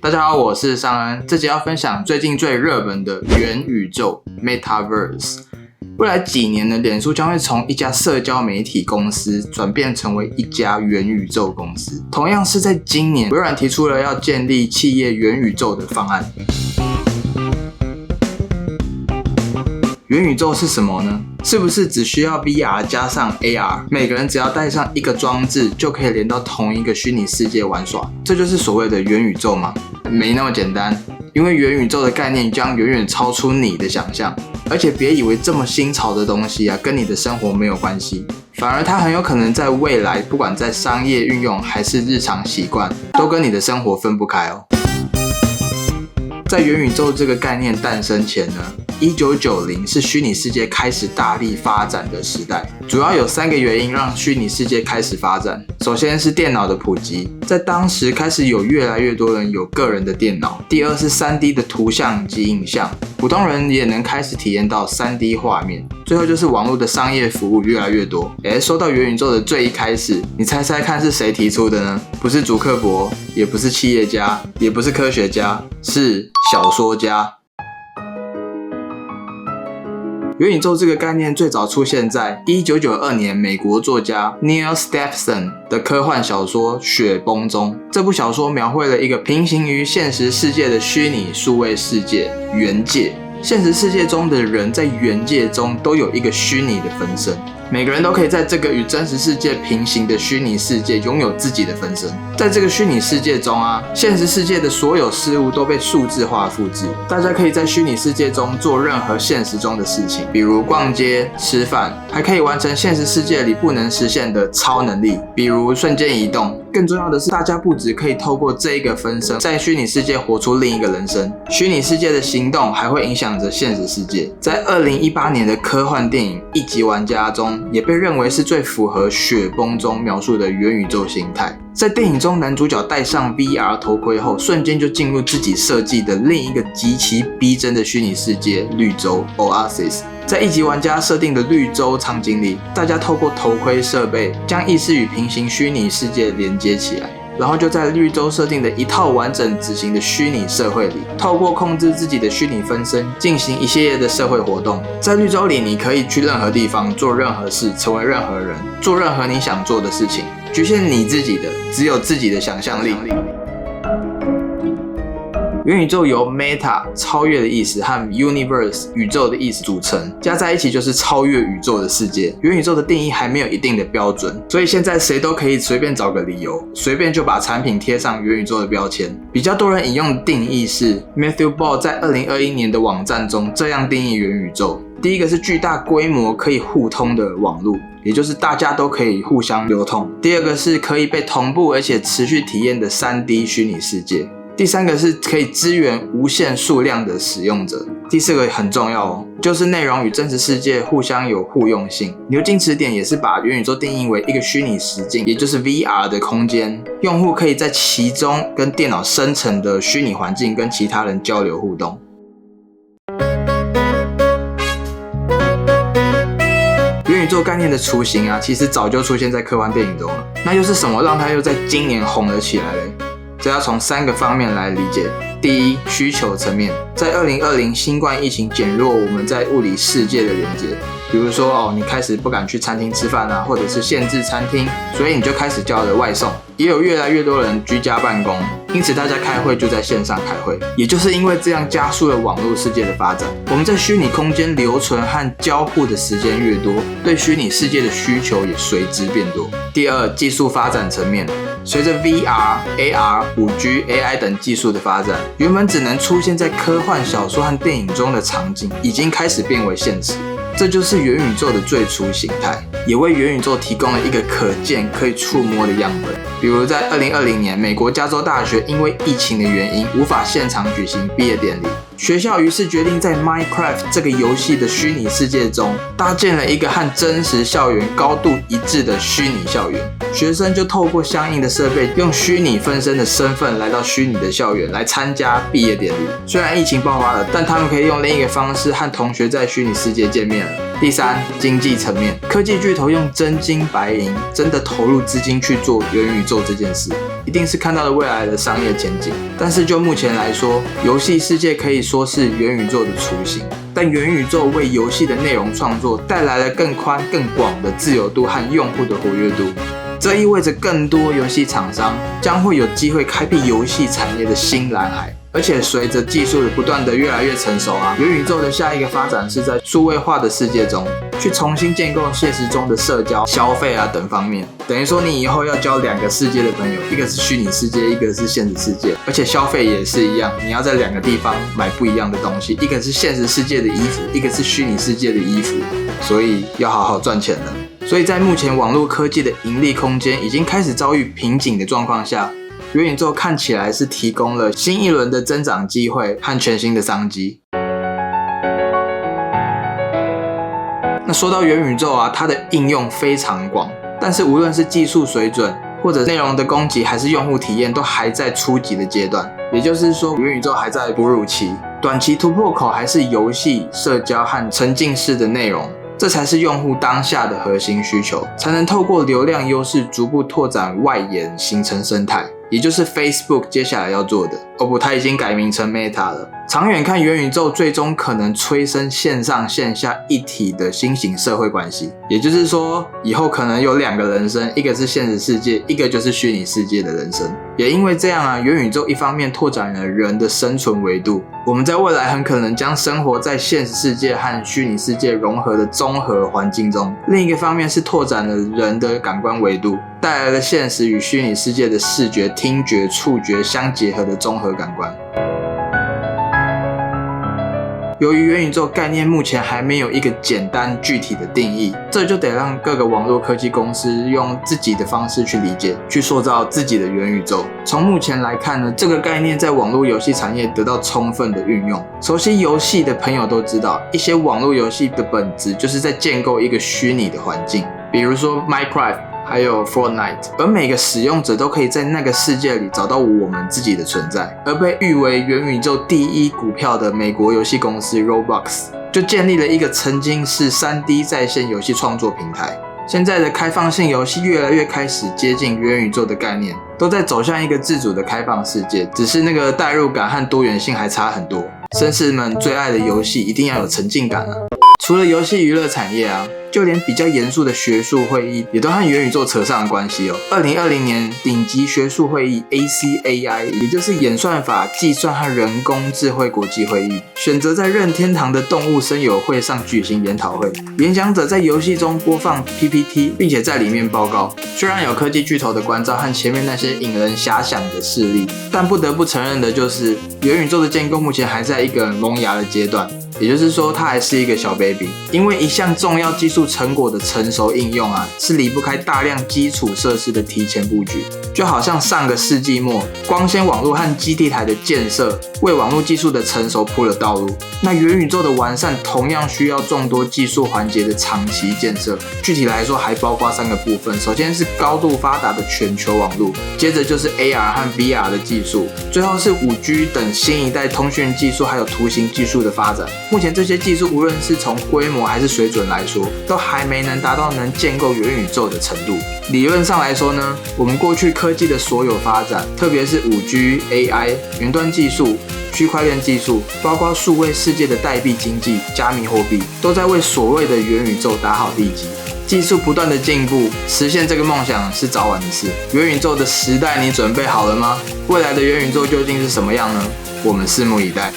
大家好，我是尚恩，这集要分享最近最热门的元宇宙 Metaverse。未来几年呢，脸书将会从一家社交媒体公司转变成为一家元宇宙公司。同样是在今年，微软提出了要建立企业元宇宙的方案。元宇宙是什么呢？是不是只需要 VR 加上 AR， 每个人只要带上一个装置就可以连到同一个虚拟世界玩耍？这就是所谓的元宇宙吗？没那么简单，因为元宇宙的概念将远远超出你的想象，而且别以为这么新潮的东西跟你的生活没有关系，反而它很有可能在未来，不管在商业运用还是日常习惯，都跟你的生活分不开哦。在元宇宙这个概念诞生前呢，1990是虚拟世界开始大力发展的时代，主要有3个原因让虚拟世界开始发展。首先是电脑的普及，在当时开始有越来越多人有个人的电脑。第二是 3D 的图像及影像，普通人也能开始体验到 3D 画面。最后就是网络的商业服务越来越多。说到元宇宙的最一开始，你猜猜看是谁提出的呢？不是祖克伯，也不是企业家，也不是科学家，是小说家。元宇宙这个概念最早出现在1992年美国作家 Neal Stephenson 的科幻小说《雪崩》中。这部小说描绘了一个平行于现实世界的虚拟数位世界——元界。现实世界中的人在元界中都有一个虚拟的分身，每个人都可以在这个与真实世界平行的虚拟世界拥有自己的分身。在这个虚拟世界中现实世界的所有事物都被数字化复制，大家可以在虚拟世界中做任何现实中的事情，比如逛街、吃饭，还可以完成现实世界里不能实现的超能力，比如瞬间移动。更重要的是，大家不只可以透过这一个分身在虚拟世界活出另一个人生，虚拟世界的行动还会影响着现实世界。在2018年的科幻电影《一级玩家》中，也被认为是最符合雪崩中描述的元宇宙形态。在电影中，男主角戴上 VR 头盔后，瞬间就进入自己设计的另一个极其逼真的虚拟世界绿洲 Oasis。在一级玩家设定的绿洲场景里，大家透过头盔设备将意识与平行虚拟世界连接起来，然后就在绿洲设定的一套完整执行的虚拟社会里，透过控制自己的虚拟分身进行一系列的社会活动。在绿洲里，你可以去任何地方做任何事，成为任何人，做任何你想做的事情，局限你自己的，只有自己的想象力。元宇宙由 Meta 超越的意思和 Universe 宇宙的意思组成，加在一起就是超越宇宙的世界。元宇宙的定义还没有一定的标准，所以现在谁都可以随便找个理由，随便就把产品贴上元宇宙的标签。比较多人引用的定义是 Matthew Ball 在2021年的网站中这样定义元宇宙。第一个是巨大规模可以互通的网络，也就是大家都可以互相流通。第二个是可以被同步而且持续体验的 3D 虚拟世界。第三个是可以支援无限数量的使用者。第四个很重要就是内容与真实世界互相有互用性。牛津词典也是把元宇宙定义为一个虚拟实境，也就是 VR 的空间，用户可以在其中跟电脑生成的虚拟环境跟其他人交流互动。元宇宙概念的雏形其实早就出现在科幻电影中了。那又是什么让它又在今年红了起来嘞？这要从3个方面来理解。第一，需求层面，在2020新冠疫情减弱我们在物理世界的连接，比如说你开始不敢去餐厅吃饭或者是限制餐厅，所以你就开始叫了外送。也有越来越多人居家办公，因此大家开会就在线上开会。也就是因为这样加速了网络世界的发展，我们在虚拟空间留存和交互的时间越多，对虚拟世界的需求也随之变多。第二，技术发展层面，随着 VR、AR、5G、AI 等技术的发展，原本只能出现在科幻小说和电影中的场景，已经开始变为现实。这就是元宇宙的最初形态，也为元宇宙提供了一个可见、可以触摸的样本。比如在2020年，美国加州大学因为疫情的原因，无法现场举行毕业典礼。学校于是决定在 Minecraft 这个游戏的虚拟世界中搭建了一个和真实校园高度一致的虚拟校园，学生就透过相应的设备，用虚拟分身的身份来到虚拟的校园来参加毕业典礼。虽然疫情爆发了，但他们可以用另一个方式和同学在虚拟世界见面了。第三，经济层面，科技巨头用真金白银真的投入资金去做元宇宙这件事，一定定是看到了未来的商业前景。但是就目前来说，游戏世界可以说是元宇宙的雏形。但元宇宙为游戏的内容创作带来了更宽更广的自由度和用户的活跃度。这意味着更多游戏厂商将会有机会开辟游戏产业的新蓝海。而且随着技术不断的越来越成熟元宇宙的下一个发展是在数位化的世界中去重新建构现实中的社交、消费等方面。等于说你以后要交2个世界的朋友，一个是虚拟世界，一个是现实世界。而且消费也是一样，你要在2个地方买不一样的东西，一个是现实世界的衣服，一个是虚拟世界的衣服。所以要好好赚钱了。所以在目前网络科技的盈利空间已经开始遭遇瓶颈的状况下，元宇宙看起来是提供了新一轮的增长机会和全新的商机。那说到元宇宙它的应用非常广，但是无论是技术水准，或者内容的供给，还是用户体验，都还在初级的阶段。也就是说，元宇宙还在哺乳期，短期突破口还是游戏、社交和沉浸式的内容。这才是用户当下的核心需求，才能透过流量优势逐步拓展外延，形成生态，也就是 Facebook 接下来要做的。不，它已经改名成 Meta 了。长远看，元宇宙最终可能催生线上线下一体的新型社会关系，也就是说，以后可能有2个人生，一个是现实世界，一个就是虚拟世界的人生。也因为这样元宇宙一方面拓展了人的生存维度，我们在未来很可能将生活在现实世界和虚拟世界融合的综合环境中；另一个方面是拓展了人的感官维度，带来了现实与虚拟世界的视觉、听觉、触觉相结合的综合感官。由于元宇宙概念目前还没有一个简单具体的定义，这就得让各个网络科技公司用自己的方式去理解，去塑造自己的元宇宙。从目前来看呢，这个概念在网络游戏产业得到充分的运用。熟悉游戏的朋友都知道，一些网络游戏的本质就是在建构一个虚拟的环境，比如说 Minecraft还有 Fortnite， 而每个使用者都可以在那个世界里找到我们自己的存在。而被誉为元宇宙第一股票的美国游戏公司 Roblox 就建立了一个沉浸式 3D 在线游戏创作平台。现在的开放性游戏越来越开始接近元宇宙的概念，都在走向一个自主的开放世界，只是那个代入感和多元性还差很多。绅士们最爱的游戏一定要有沉浸感除了游戏娱乐产业就连比较严肃的学术会议也都和元宇宙扯上了关系2020年顶级学术会议 ACAI， 也就是演算法、计算和人工智慧国际会议，选择在任天堂的动物森友会上举行研讨会。演讲者在游戏中播放 PPT， 并且在里面报告。虽然有科技巨头的关照和前面那些引人遐想的事例，但不得不承认的就是元宇宙的建构目前还在一个萌芽的阶段。也就是说，它还是一个小 baby， 因为一项重要技术成果的成熟应用是离不开大量基础设施的提前布局。就好像上个世纪末，光纤网络和基地台的建设为网络技术的成熟铺了道路。那元宇宙的完善同样需要众多技术环节的长期建设。具体来说，还包括3个部分。首先是高度发达的全球网络，接着就是 AR 和 VR 的技术，最后是 5G 等新一代通讯技术还有图形技术的发展。目前这些技术无论是从规模还是水准来说，都还没能达到能建构元宇宙的程度。理论上来说呢，我们过去科技的所有发展，特别是 5G、AI、云端技术、区块链技术，包括数位世界的代币经济、加密货币，都在为所谓的元宇宙打好地基。技术不断的进步，实现这个梦想是早晚的事。元宇宙的时代，你准备好了吗？未来的元宇宙究竟是什么样呢？我们拭目以待。